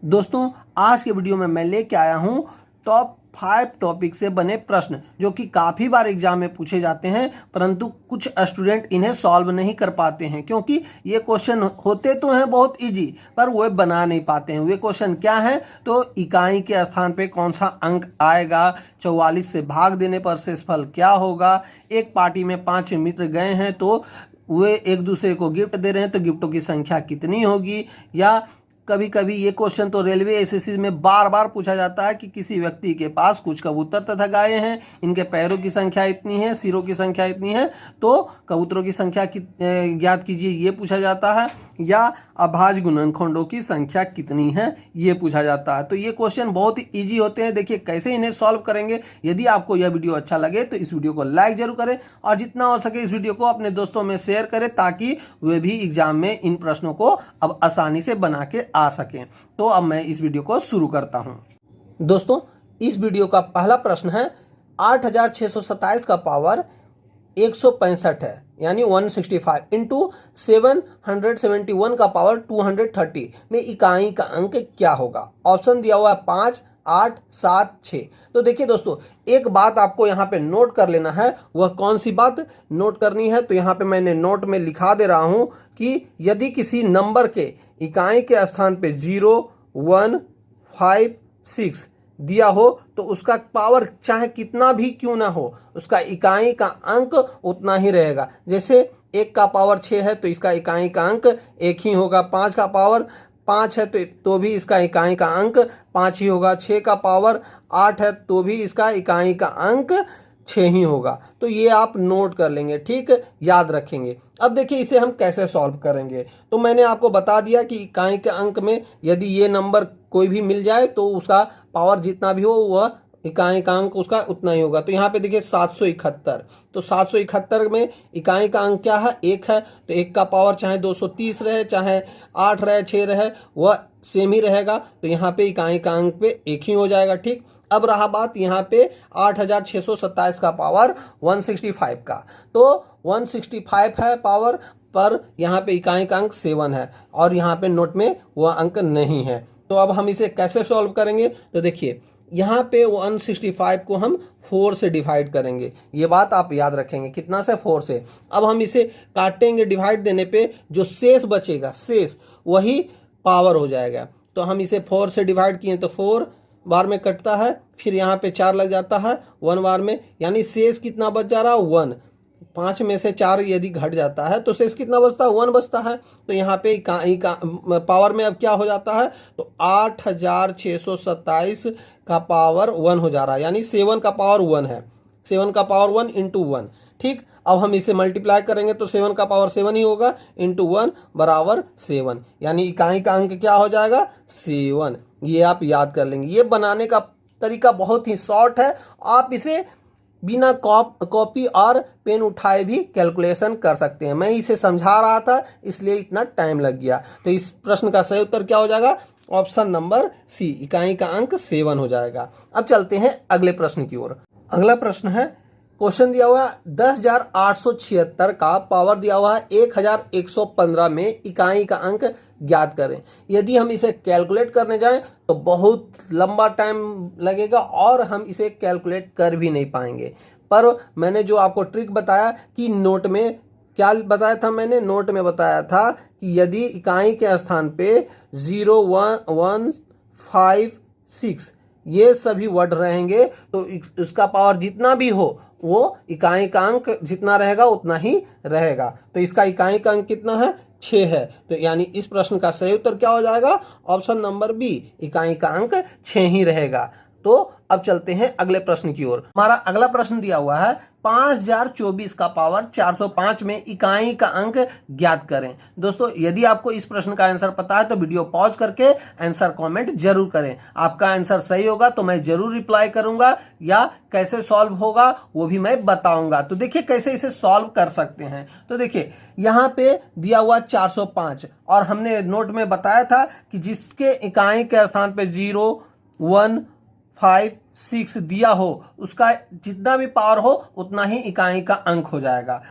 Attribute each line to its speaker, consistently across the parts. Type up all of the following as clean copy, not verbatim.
Speaker 1: दोस्तों, आज के वीडियो में मैं लेके आया हूं टॉप 5 टॉपिक से बने प्रश्न जो कि काफ़ी बार एग्जाम में पूछे जाते हैं, परंतु कुछ स्टूडेंट इन्हें सॉल्व नहीं कर पाते हैं क्योंकि ये क्वेश्चन होते तो हैं बहुत इजी, पर वो बना नहीं पाते हैं। वे क्वेश्चन क्या है? तो इकाई के स्थान पे कौन सा अंक आएगा, 44 से भाग देने पर शेषफल क्या होगा, एक पार्टी में 5 मित्र गए हैं तो वे एक दूसरे को गिफ्ट दे रहे हैं तो गिफ्टों की संख्या कितनी होगी, या कभी कभी ये क्वेश्चन तो रेलवे एसएससी में बार बार पूछा जाता है कि किसी व्यक्ति के पास कुछ कबूतर तथा गायें हैं, इनके पैरों की संख्या इतनी है, सिरों की संख्या इतनी है, तो कबूतरों की संख्या ज्ञात कीजिए, ये पूछा जाता है। या अभाज्य गुणनखंडों की संख्या कितनी है, ये पूछा जाता है। तो ये क्वेश्चन बहुत ही ईजी होते हैं। देखिए कैसे इन्हें सॉल्व करेंगे। यदि आपको यह वीडियो अच्छा लगे तो इस वीडियो को लाइक जरूर करें और जितना हो सके इस वीडियो को अपने दोस्तों में शेयर करें ताकि वे भी एग्जाम में इन प्रश्नों को अब आसानी से बना के आ सकें। तो अब मैं इस वीडियो को शुरू करता हूं। दोस्तों, इस वीडियो का पहला प्रश्न है 8627 का पावर 165 है, यानी 165 इंटू 771 का पावर 230 में इकाई का अंक क्या होगा। ऑप्शन दिया हुआ है 5, 8, 7, 6। तो देखिए दोस्तों, एक बात आपको यहाँ पे नोट कर लेना है। वह कौन सी बात नोट करनी है? तो यहाँ पे मैंने नोट में लिखा दे रहा हूँ कि यदि किसी नंबर के इकाई के स्थान पे 0, 1, 5, 6 दिया हो तो उसका पावर चाहे कितना भी क्यों ना हो, उसका इकाई का अंक उतना ही रहेगा। जैसे 1 का पावर 6 है तो इसका इकाई का अंक 1 ही होगा। 5 का पावर 5 है तो भी इसका इकाई का अंक 5 ही होगा। 6 का पावर 8 है तो भी इसका इकाई का अंक 6 ही होगा। तो ये आप नोट कर लेंगे, ठीक, याद रखेंगे। अब देखिए इसे हम कैसे सॉल्व करेंगे। तो मैंने आपको बता दिया कि इकाई के अंक में यदि ये नंबर कोई भी मिल जाए तो उसका पावर जितना भी हो वह इकाई का अंक उसका उतना ही होगा। तो यहाँ पे देखिए 771, तो 771 में इकाई का अंक क्या है? 1 है। तो 1 का पावर चाहे 230 रहे, चाहे 8 रहे, 6 रहे, वह सेम ही रहेगा। तो यहाँ पे इकाई का अंक पे 1 ही हो जाएगा, ठीक। अब रहा बात यहाँ पे 8627 का पावर 165 का, तो 165 है पावर, पर यहाँ पे इकाई का अंक 7 है और यहाँ पे नोट में वह अंक नहीं है। तो अब हम इसे कैसे सॉल्व करेंगे? तो देखिए यहाँ पे 165 को हम 4 से डिवाइड करेंगे। ये बात आप याद रखेंगे। कितना से? 4 से। अब हम इसे काटेंगे, डिवाइड देने पे जो शेष बचेगा, शेष वही पावर हो जाएगा। तो हम इसे 4 से डिवाइड किए तो 4 बार में कटता है, फिर यहाँ पे 4 लग जाता है 1 बार में, यानी शेष कितना बच जा रहा है? 1। 5 में से 4 यदि घट जाता है तो शेष कितना बचता है? 1 बचता है। तो यहाँ पे इकाई का पावर में अब क्या हो जाता है? तो 8627 का पावर 1 हो जा रहा है, यानी 7 का पावर 1 है। 7 का पावर 1 इंटू 1, ठीक। अब हम इसे मल्टीप्लाई करेंगे तो 7 का पावर 7 ही होगा, इंटू 1 बराबर 7, यानी इकाई का अंक क्या हो जाएगा? 7। ये आप याद कर लेंगे। ये बनाने का तरीका बहुत ही शॉर्ट है। आप इसे बिना कॉपी और पेन उठाए भी कैलकुलेशन कर सकते हैं। मैं इसे समझा रहा था इसलिए इतना टाइम लग गया। तो इस प्रश्न का सही उत्तर क्या हो जाएगा? ऑप्शन नंबर सी, इकाई का अंक 7 हो जाएगा। अब चलते हैं अगले प्रश्न की ओर। अगला प्रश्न है, क्वेश्चन दिया हुआ है 10,876 का पावर दिया हुआ है 1115 में इकाई का अंक ज्ञात करें। यदि हम इसे कैलकुलेट करने जाएं तो बहुत लंबा टाइम लगेगा और हम इसे कैलकुलेट कर भी नहीं पाएंगे। पर मैंने जो आपको ट्रिक बताया कि नोट में क्या बताया था, मैंने नोट में बताया था कि यदि इकाई के स्थान पे 0, 1, 1, 5, 6 ये सभी वर्ड रहेंगे तो उसका पावर जितना भी हो वो इकाई का अंक जितना रहेगा उतना ही रहेगा। तो इसका इकाई का अंक कितना है? 6 है। तो यानी इस प्रश्न का सही उत्तर क्या हो जाएगा? ऑप्शन नंबर बी, इकाई का अंक 6 ही रहेगा। तो अब चलते हैं अगले प्रश्न की ओर। हमारा अगला प्रश्न दिया हुआ है 5024 का पावर 405 में इकाई का अंक ज्ञात करें। दोस्तों, यदि आपको इस प्रश्न का आंसर पता है तो वीडियो पॉज करके आंसर कमेंट जरूर करें। आपका आंसर सही होगा तो मैं जरूर रिप्लाई करूंगा, या कैसे सॉल्व होगा वो भी मैं बताऊंगा। तो देखिए कैसे इसे सॉल्व कर सकते हैं। तो देखिए यहाँ पे दिया हुआ 405 और हमने नोट में बताया था कि जिसके इकाई के स्थान पे 0, 1, 5, 6 दिया हो उसका जितना भी पावर हो उतना ही इकाई का अंक हो जाएगा।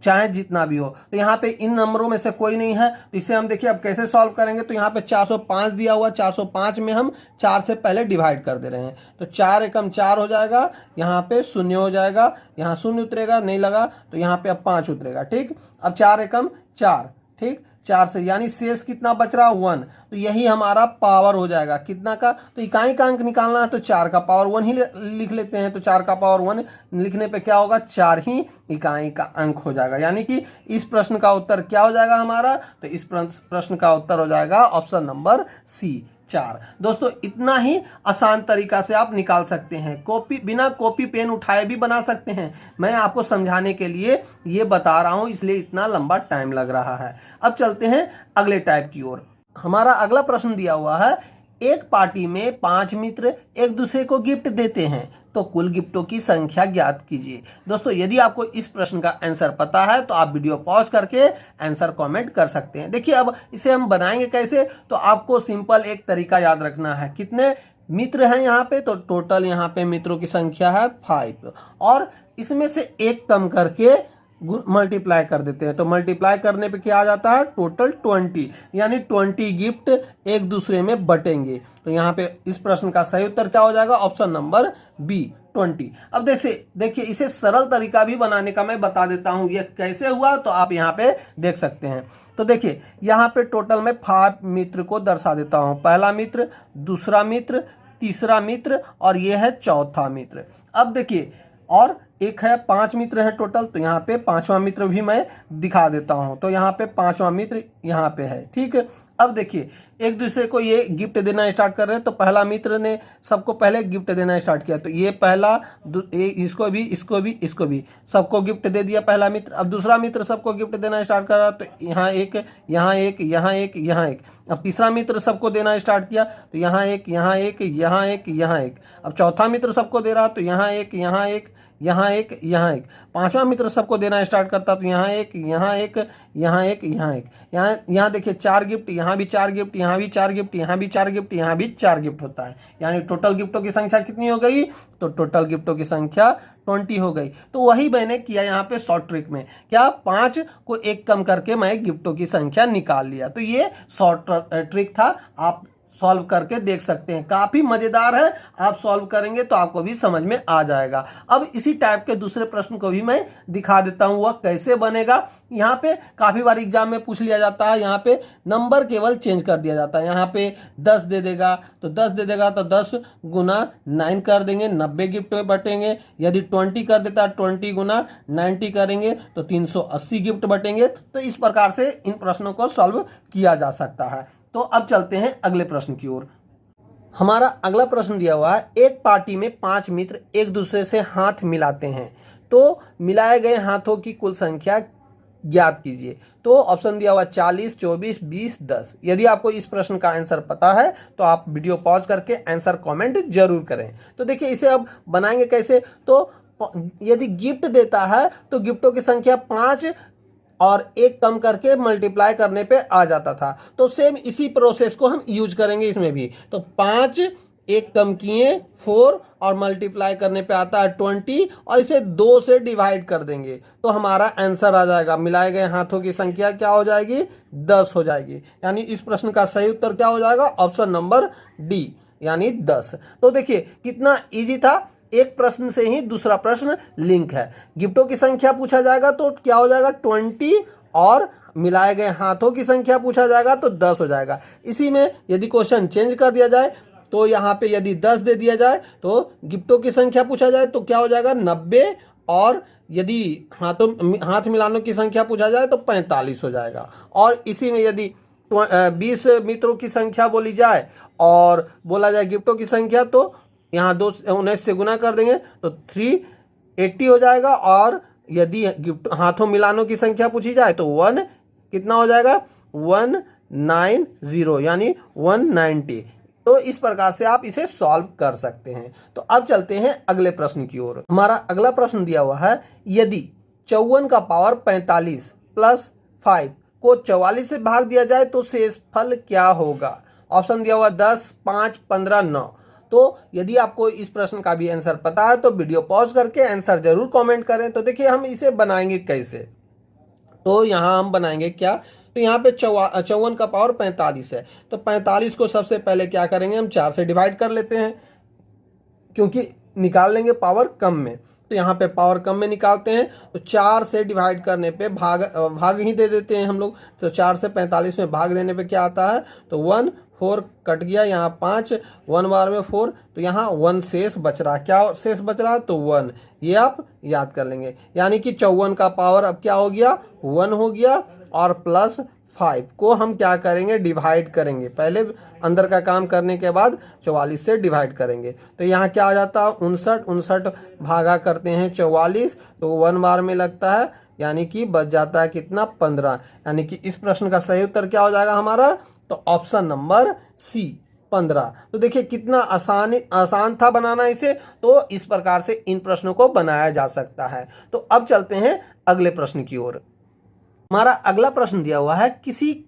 Speaker 1: चाहे जितना भी हो। तो यहाँ पे इन नंबरों में से कोई नहीं है, तो इसे हम देखिए अब कैसे सॉल्व करेंगे। तो यहाँ पे 405 दिया हुआ, 405 में हम 4 से पहले डिवाइड कर दे रहे हैं, तो 4 एकम 4 हो जाएगा, यहाँ पे 0 हो जाएगा, यहाँ 0 उतरेगा, नहीं लगा तो यहाँ पे अब 5 उतरेगा। ठीक, अब 4 एकम 4, ठीक, 4 से यानी शेष कितना बच रहा 1, तो यही हमारा पावर हो जाएगा कितना का। तो इकाई का अंक निकालना है तो 4 का पावर 1 ही लिख लेते हैं, तो 4 का पावर 1 लिखने पे क्या होगा, 4 ही इकाई का अंक हो जाएगा। यानी कि इस प्रश्न का उत्तर क्या हो जाएगा हमारा, तो इस प्रश्न का उत्तर हो जाएगा ऑप्शन नंबर सी, 4। दोस्तों इतना ही आसान तरीका से आप निकाल सकते हैं, बिना कॉपी पेन उठाए भी बना सकते हैं। मैं आपको समझाने के लिए ये बता रहा हूं, इसलिए इतना लंबा टाइम लग रहा है। अब चलते हैं अगले टाइप की ओर। हमारा अगला प्रश्न दिया हुआ है, एक पार्टी में 5 मित्र एक दूसरे को गिफ्ट देते हैं, तो कुल गिफ्टों की संख्या ज्ञात कीजिए। दोस्तों यदि आपको इस प्रश्न का आंसर पता है तो आप वीडियो पॉज करके आंसर कमेंट कर सकते हैं। देखिए अब इसे हम बनाएंगे कैसे, तो आपको सिंपल एक तरीका याद रखना है। कितने मित्र हैं यहाँ पे, तो टोटल यहाँ पे मित्रों की संख्या है 5, और इसमें से एक कम करके मल्टीप्लाई कर देते हैं, तो मल्टीप्लाई करने पे क्या आ जाता है, टोटल 20, यानी 20 गिफ्ट एक दूसरे में बटेंगे। तो यहाँ पे इस प्रश्न का सही उत्तर क्या हो जाएगा, ऑप्शन नंबर बी, 20। अब देखिए इसे सरल तरीका भी बनाने का मैं बता देता हूं, ये कैसे हुआ तो आप यहाँ पे देख सकते हैं। तो देखिए यहाँ पे टोटल में 5 मित्र को दर्शा देता हूं, पहला मित्र, दूसरा मित्र, तीसरा मित्र और ये है चौथा मित्र। अब देखिए और एक है 5 मित्र है टोटल, तो यहाँ पे 5वां मित्र भी मैं दिखा देता हूं, तो यहाँ पे 5वां मित्र यहाँ पे है। ठीक है, अब देखिए एक दूसरे को ये गिफ्ट देना स्टार्ट कर रहे हैं, तो पहला मित्र ने सबको पहले गिफ्ट देना स्टार्ट किया, तो ये पहला इसको भी इसको भी इसको भी सबको गिफ्ट दे दिया पहला मित्र। अब दूसरा मित्र सबको गिफ्ट देना स्टार्ट कर रहा, तो यहाँ एक, यहाँ एक, यहाँ एक, यहाँ एक। अब तीसरा मित्र सबको देना स्टार्ट किया, तो यहाँ एक, यहाँ एक, यहाँ एक, यहाँ एक। अब चौथा मित्र सबको दे रहा, तो यहाँ एक, यहाँ एक, यहाँ एक, यहाँ एक। पांचवा मित्र सबको देना स्टार्ट करता, तो यहाँ एक, यहाँ एक, यहाँ एक, यहाँ एक। यहाँ देखिए 4 गिफ्ट, यहाँ भी 4 गिफ्ट, यहाँ भी 4 गिफ्ट, यहाँ भी 4 गिफ्ट, यहाँ भी 4 गिफ्ट होता है। यानी टोटल गिफ्टों की संख्या कितनी हो गई, तो टोटल गिफ्टों की संख्या 20 हो गई। तो वही मैंने किया यहाँ पे शॉर्ट ट्रिक में, क्या 5 को एक कम करके मैं गिफ्टों की संख्या निकाल लिया। तो ये शॉर्ट ट्रिक था, आप सॉल्व करके देख सकते हैं, काफी मजेदार है। आप सॉल्व करेंगे तो आपको भी समझ में आ जाएगा। अब इसी टाइप के दूसरे प्रश्न को भी मैं दिखा देता हूं, वह कैसे बनेगा। यहाँ पे काफी बार एग्जाम में पूछ लिया जाता है, यहाँ पे नंबर केवल चेंज कर दिया जाता है। यहाँ पे 10 दे देगा, तो 10 दे देगा तो 10 गुना 9 कर देंगे, 90 गिफ्ट में बटेंगे। यदि 20 कर देता है, 20 गुना 90 करेंगे तो 380 गिफ्ट बटेंगे। तो इस प्रकार से इन प्रश्नों को सॉल्व किया जा सकता है। तो अब चलते हैं अगले प्रश्न की ओर। हमारा अगला प्रश्न दिया हुआ है, एक पार्टी में 5 मित्र एक दूसरे से हाथ मिलाते हैं, तो मिलाए गए हाथों की कुल संख्या ज्ञात कीजिए। तो ऑप्शन दिया हुआ 40, 24, 20, 10। यदि आपको इस प्रश्न का आंसर पता है तो आप वीडियो पॉज करके आंसर कमेंट जरूर करें। तो देखिए इसे अब बनाएंगे कैसे, तो यदि गिफ्ट देता है तो गिफ्टों की संख्या 5 और एक कम करके मल्टीप्लाई करने पे आ जाता था। तो सेम इसी प्रोसेस को हम यूज करेंगे इसमें भी। तो 5 एक कम किए 4 और मल्टीप्लाई करने पे आता है 20 और इसे 2 से डिवाइड कर देंगे तो हमारा आंसर आ जाएगा। मिलाए गए हाथों की संख्या क्या हो जाएगी, 10 हो जाएगी। यानी इस प्रश्न का सही उत्तर क्या हो जाएगा, ऑप्शन नंबर डी यानी 10। तो देखिए कितना इजी था, एक प्रश्न से ही दूसरा प्रश्न लिंक है। गिफ्टों की संख्या पूछा जाएगा तो क्या हो जाएगा 20 और मिलाए गए हाथों की संख्या पूछा जाएगा तो 10 हो जाएगा। इसी में यदि क्वेश्चन चेंज कर दिया जाए तो यहाँ पे यदि 10 दे दिया जाए तो गिफ्टों की संख्या पूछा जाए तो क्या हो जाएगा 90 और यदि हाथ मिलानों की संख्या पूछा जाए तो 45 हो जाएगा। और इसी में यदि 20 मित्रों की संख्या बोली जाए और बोला जाए गिफ्टों की संख्या तो यहाँ 19 से गुना कर देंगे तो 380 हो जाएगा। और यदि गिफ्ट हाथों मिलानों की संख्या पूछी जाए तो 1 कितना हो जाएगा 190 यानी 190। तो इस प्रकार से आप इसे सॉल्व कर सकते हैं। तो अब चलते हैं अगले प्रश्न की ओर। हमारा अगला प्रश्न दिया हुआ है, यदि 54 का पावर 45 प्लस 5 को 44 से भाग दिया जाए तो शेष फल क्या होगा। ऑप्शन दिया हुआ 10, 5, 15, 9। तो यदि आपको इस प्रश्न का भी आंसर पता है तो वीडियो पॉज करके आंसर जरूर कमेंट करें। तो देखिए हम इसे बनाएंगे कैसे। तो यहाँ हम बनाएंगे क्या, तो यहाँ पे 54 का पावर 45 है, तो 45 को सबसे पहले क्या करेंगे, हम 4 से डिवाइड कर लेते हैं, क्योंकि निकाल लेंगे पावर कम में। तो यहाँ पे पावर कम में निकालते हैं, तो 4 से डिवाइड करने पे भाग ही दे देते हैं हम लोग। तो 4 से 45 में भाग देने पे क्या आता है, तो 1 4 कट गया, यहाँ 5 1 बार में 4, तो यहाँ 1 शेष बच रहा। क्या शेष बच रहा, तो 1। ये आप याद कर लेंगे, यानी कि 54 का पावर अब क्या हो गया, 1 हो गया, और प्लस 5 को हम क्या करेंगे, डिवाइड करेंगे। पहले अंदर का काम करने के बाद 44 से डिवाइड करेंगे, तो यहाँ क्या आ जाता है, 59 भागा करते हैं 44, तो 1 बार में लगता है, यानी कि बच जाता है कितना, 15। यानी कि इस प्रश्न का सही उत्तर क्या हो जाएगा हमारा, तो ऑप्शन नंबर सी 15। तो देखिए कितना आसान था बनाना इसे, तो इस प्रकार से इन प्रश्नों को बनाया जा सकता है। तो अब चलते हैं अगले प्रश्न की ओर। हमारा अगला प्रश्न दिया हुआ है, किसी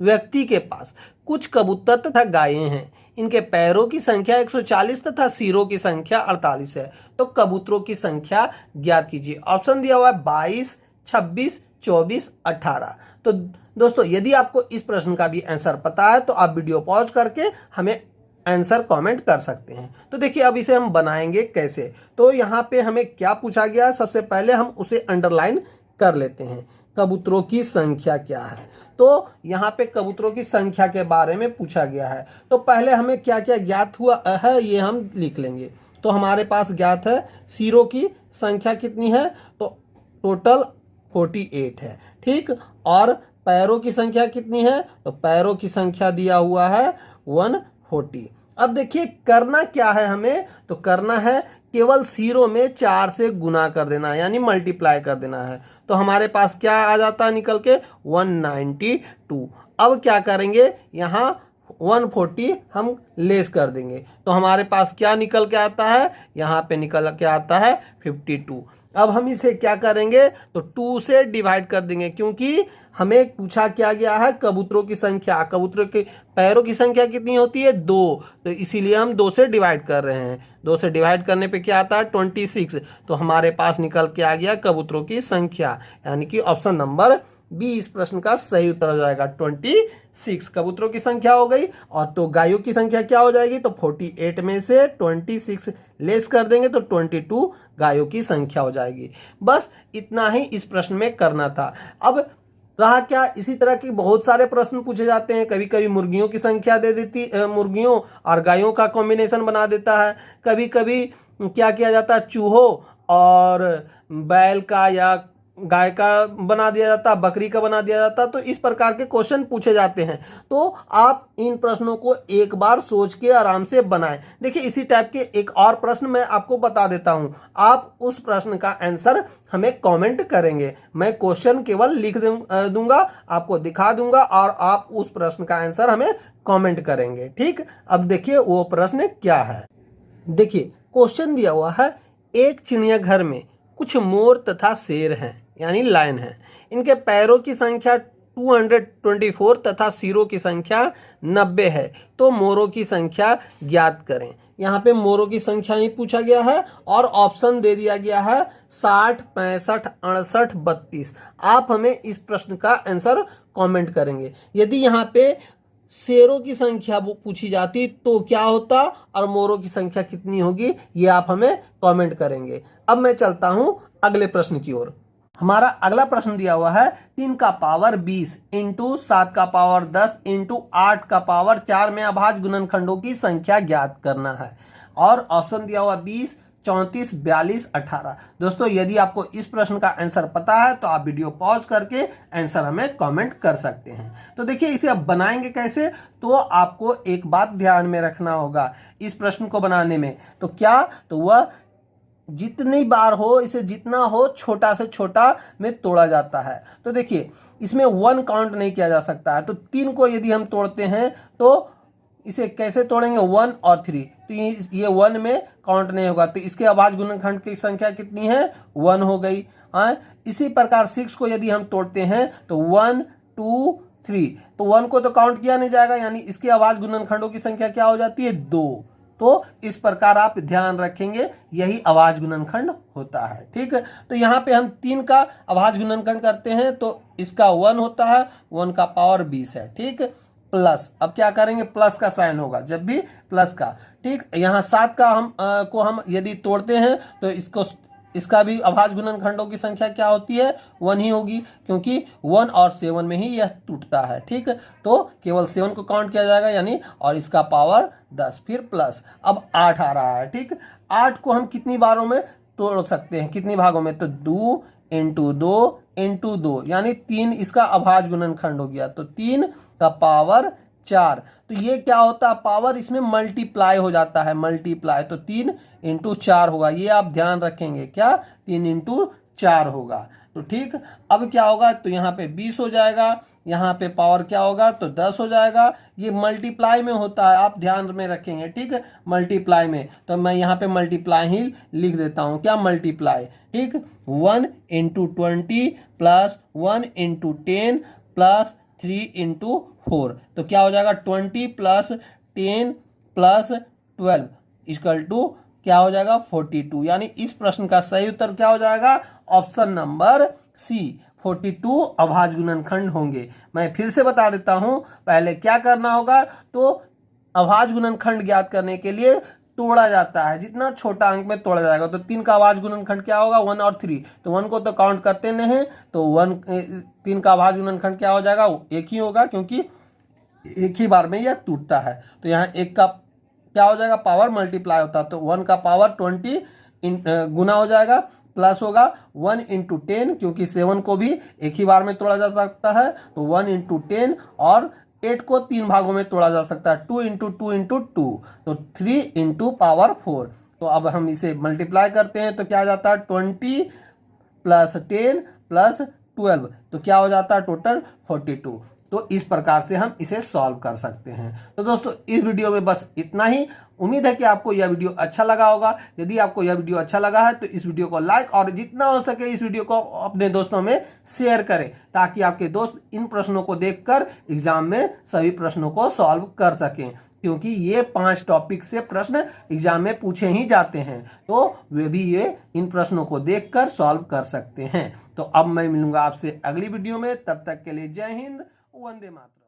Speaker 1: व्यक्ति के पास कुछ कबूतर तथा गायें हैं, इनके पैरों की संख्या 140 तथा सिरों की संख्या 48 है, तो कबूतरों की संख्या ज्ञात कीजिए। ऑप्शन दिया हुआ है 22, 26, 24, 18। तो दोस्तों यदि आपको इस प्रश्न का भी आंसर पता है तो आप वीडियो पॉज करके हमें आंसर कमेंट कर सकते हैं। तो देखिए अब इसे हम बनाएंगे कैसे, तो यहाँ पे हमें क्या पूछा गया है, सबसे पहले हम उसे अंडरलाइन कर लेते हैं। कबूतरों की संख्या क्या है, तो यहाँ पे कबूतरों की संख्या के बारे में पूछा गया है। तो पहले हमें क्या क्या ज्ञात हुआ है ये हम लिख लेंगे। तो हमारे पास ज्ञात है सिरों की संख्या कितनी है, तो टोटल 48 है, ठीक। और पैरों की संख्या कितनी है, तो पैरों की संख्या दिया हुआ है 140। अब देखिए करना क्या है हमें, तो करना है केवल सिरों में 4 से गुना कर देना, यानी मल्टीप्लाई कर देना है। तो हमारे पास क्या आ जाता है निकल के, 192। अब क्या करेंगे, यहाँ 140 हम लेस कर देंगे, तो हमारे पास क्या निकल के आता है, यहाँ पे निकल के आता है 52। अब हम इसे क्या करेंगे, तो 2 से डिवाइड कर देंगे, क्योंकि हमें पूछा क्या गया है, कबूतरों की संख्या। कबूतरों के पैरों की संख्या कितनी होती है, 2, तो इसीलिए हम 2 से डिवाइड कर रहे हैं। 2 से डिवाइड करने पे क्या आता है, 26। तो हमारे पास निकल के आ गया कबूतरों की संख्या, यानी कि ऑप्शन नंबर बी इस प्रश्न का सही उत्तर हो जाएगा। 26 कबूतरों की संख्या हो गई, और तो गायों की संख्या क्या हो जाएगी, तो 48 में से 26 लेस कर देंगे तो 22 गायों की संख्या हो जाएगी। बस इतना ही इस प्रश्न में करना था। अब रहा क्या, इसी तरह के बहुत सारे प्रश्न पूछे जाते हैं। कभी कभी मुर्गियों की संख्या दे देती, मुर्गियों और गायों का कॉम्बिनेशन बना देता है। कभी कभी क्या किया जाता है, चूहों और बैल का या गाय का बना दिया जाता, बकरी का बना दिया जाता। तो इस प्रकार के क्वेश्चन पूछे जाते हैं, तो आप इन प्रश्नों को एक बार सोच के आराम से बनाएं। देखिए इसी टाइप के एक और प्रश्न मैं आपको बता देता हूं, आप उस प्रश्न का आंसर हमें कमेंट करेंगे। मैं क्वेश्चन केवल लिख दूंगा, आपको दिखा दूंगा, और आप उस प्रश्न का आंसर हमें कमेंट करेंगे, ठीक। अब देखिए वो प्रश्न क्या है। देखिए क्वेश्चन दिया हुआ है, एक चिड़ियाघर में कुछ मोर तथा शेर हैं, यानी लायन है। इनके पैरों की संख्या 224 तथा सिरों की संख्या 90 है, तो मोरों की संख्या ज्ञात करें। यहाँ पे मोरों की संख्या ही पूछा गया है, और ऑप्शन दे दिया गया है 60, 65, 68, 32। आप हमें इस प्रश्न का आंसर कमेंट करेंगे। यदि यहाँ पे शेरों की संख्या पूछी जाती तो क्या होता, और मोरों की संख्या कितनी होगी, ये आप हमें कमेंट करेंगे। अब मैं चलता हूं अगले प्रश्न की ओर। हमारा अगला प्रश्न दिया हुआ है, 3 का पावर 20 इंटू 7 का पावर 10 इंटू 8 का पावर 4 में अभाज्य गुणनखंडों की संख्या ज्ञात करना है। और ऑप्शन दिया हुआ 20, 34, 42, 18। दोस्तों यदि आपको इस प्रश्न का आंसर पता है तो आप वीडियो पॉज करके आंसर हमें कमेंट कर सकते हैं। तो देखिए इसे अब बनाएंगे कैसे, तो आपको एक बात ध्यान में रखना होगा इस प्रश्न को बनाने में। तो क्या, तो वह जितनी बार हो, इसे जितना हो छोटा से छोटा में तोड़ा जाता है। तो देखिए इसमें 1 काउंट नहीं किया जा सकता है, तो 3 को यदि हम तोड़ते हैं तो इसे कैसे तोड़ेंगे, 1 और 3, तो ये 1 में काउंट नहीं होगा। तो इसके अभाज्य गुणनखंड की संख्या कितनी है, 1 हो गई। इसी प्रकार 6 को यदि हम तोड़ते हैं तो 1, 2, 3, तो 1 को तो काउंट किया नहीं जाएगा, यानी इसके अभाज्य गुणनखंडों की संख्या क्या हो जाती है, 2। तो इस प्रकार आप ध्यान रखेंगे, यही अभाज्य गुणनखंड होता है। ठीक है, तो यहाँ पे हम 3 का अभाज्य गुणनखंड करते हैं तो इसका 1 होता है, 1 का पावर 20 है। ठीक, प्लस, अब क्या करेंगे, प्लस का साइन होगा जब भी प्लस का। ठीक, यहाँ 7 का हम यदि तोड़ते हैं तो इसका भी अभाज्य गुणनखंडों की संख्या क्या होती है, 1 ही होगी, क्योंकि 1 और 7 में ही यह टूटता है। ठीक, तो केवल 7 को काउंट किया जाएगा यानी, और इसका पावर 10, फिर प्लस। अब 8 आ रहा है। ठीक, 8 को हम कितनी बारों में तोड़ सकते हैं, कितनी भागों में, तो 2 इंटू 2 इंटू 2 यानी 3 इसका अभाज्य गुणनखंड हो गया, तो 3 का पावर 4। तो ये क्या होता है, पावर इसमें मल्टीप्लाई हो जाता है, मल्टीप्लाई, तो 3 इंटू 4 होगा, ये आप ध्यान रखेंगे, क्या 3 इंटू 4 होगा। तो ठीक, अब क्या होगा, तो यहाँ पे 20 हो जाएगा, यहाँ पे पावर क्या होगा, तो 10 हो जाएगा। ये मल्टीप्लाई में होता है, आप ध्यान में रखेंगे। ठीक है, मल्टीप्लाई में, तो मैं यहाँ पे मल्टीप्लाई ही लिख देता हूँ, क्या मल्टीप्लाई। ठीक, 1 into 20 plus 1 into 10 plus 3 into 4, तो क्या हो जाएगा, 20 प्लस 10 प्लस 12 इक्वल टू क्या हो जाएगा, 42। यानी इस प्रश्न का सही उत्तर क्या हो जाएगा, ऑप्शन नंबर सी, 42 अभाज्य गुणनखंड होंगे। मैं फिर से बता देता हूं, पहले क्या करना होगा, तो अभाज्य गुणनखंड ज्ञात करने के लिए तोड़ा जाता है, जितना छोटा अंक में तोड़ा जाएगा। तो 3 का अभाज्य गुणनखंड क्या होगा, 1 और 3, तो 1 को तो काउंट करते नहीं हैं, तो 3 का अभाज्य गुणनखंड क्या हो जाएगा, एक ही होगा, क्योंकि एक ही बार में यह टूटता है। तो यहाँ 1 का क्या हो जाएगा, पावर मल्टीप्लाई होता है, तो 1 का पावर 20 गुना हो जाएगा, प्लस होगा 1 इंटू 10, क्योंकि 7 को भी एक ही बार में तोड़ा जा सकता है, तो 1 इंटू 10, और 8 को 3 भागों में तोड़ा जा सकता है, 2 इंटू 2 इंटू 2, तो 3 इंटू पावर 4। तो अब हम इसे मल्टीप्लाई करते हैं तो क्या आ जाता है, 20 प्लस 10 प्लस 12, तो क्या हो जाता है, टोटल 42। तो इस प्रकार से हम इसे सॉल्व कर सकते हैं। तो दोस्तों, इस वीडियो में बस इतना ही। उम्मीद है कि आपको यह वीडियो अच्छा लगा होगा। यदि आपको यह वीडियो अच्छा लगा है तो इस वीडियो को लाइक और जितना हो सके इस वीडियो को अपने दोस्तों में शेयर करें, ताकि आपके दोस्त इन प्रश्नों को देखकर एग्जाम में सभी प्रश्नों को सॉल्व कर सकें, क्योंकि ये 5 टॉपिक से प्रश्न एग्जाम में पूछे ही जाते हैं, तो वे भी ये इन प्रश्नों को देखकर सॉल्व कर सकते हैं। तो अब मैं मिलूंगा आपसे अगली वीडियो में, तब तक के लिए जय हिंद, वंदे मातरम।